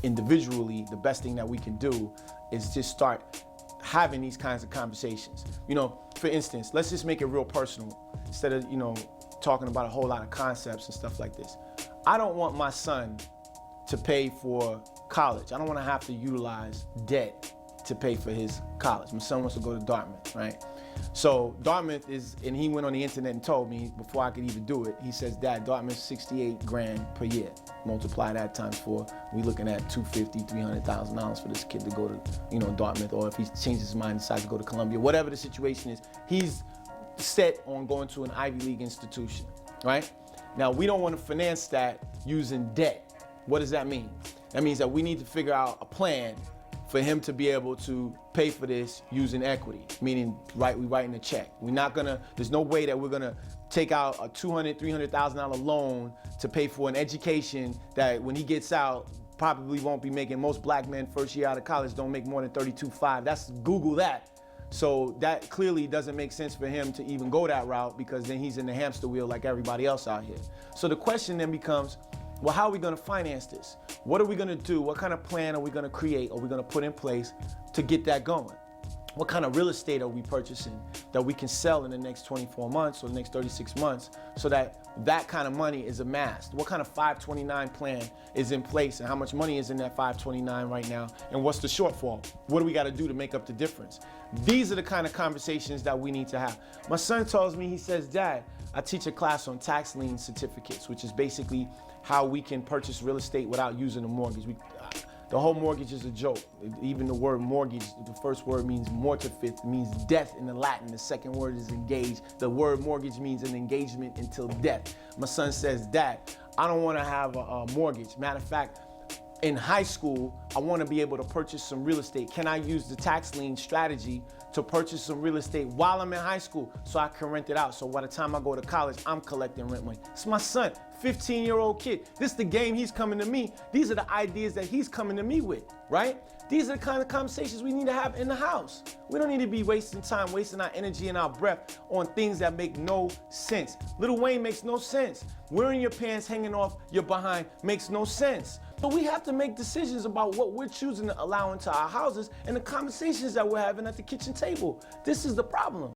individually, the best thing that we can do is just start having these kinds of conversations. You know, for instance, let's just make it real personal instead of, you know, talking about a whole lot of concepts and stuff like this. I don't want my son to pay for college. I don't want to have to utilize debt to pay for his college. My son wants to go to Dartmouth, right? So Dartmouth is, and he went on the internet and told me before I could even do it, he says, Dad, Dartmouth's 68 grand per year. Multiply that times 4, we looking at $250,000, $300,000 for this kid to go to, you know, Dartmouth, or if he changes his mind and decides to go to Columbia, whatever the situation is, he's set on going to an Ivy League institution, right? Now, we don't want to finance that using debt. What does that mean? That means that we need to figure out a plan for him to be able to pay for this using equity, meaning we writing a check. We're not gonna, there's no way that we're gonna take out a $200,000, $300,000 loan to pay for an education that when he gets out, probably won't be making. Most black men first year out of college don't make more than $32,500. That's, Google that. So that clearly doesn't make sense for him to even go that route, because then he's in the hamster wheel like everybody else out here. So the question then becomes, well, how are we gonna finance this? What are we gonna do? What kind of plan are we gonna create, or are we gonna put in place to get that going? What kind of real estate are we purchasing that we can sell in the next 24 months or the next 36 months so that that kind of money is amassed? What kind of 529 plan is in place, and how much money is in that 529 right now, and what's the shortfall? What do we gotta do to make up the difference? These are the kind of conversations that we need to have. My son tells me, he says, Dad, I teach a class on tax lien certificates, which is basically how we can purchase real estate without using a mortgage. The whole mortgage is a joke. Even the word mortgage, the first word means mortifit, means death in the Latin. The second word is engage. The word mortgage means an engagement until death. My son says, Dad, I don't want to have a mortgage. Matter of fact, in high school, I want to be able to purchase some real estate. Can I use the tax lien strategy to purchase some real estate while I'm in high school so I can rent it out? So by the time I go to college, I'm collecting rent money. It's my son, 15-year-old kid. This is the game he's coming to me. These are the ideas that he's coming to me with, right? These are the kind of conversations we need to have in the house. We don't need to be wasting time, wasting our energy and our breath on things that make no sense. Lil Wayne makes no sense. Wearing your pants hanging off your behind makes no sense. So we have to make decisions about what we're choosing to allow into our houses and the conversations that we're having at the kitchen table. This is the problem.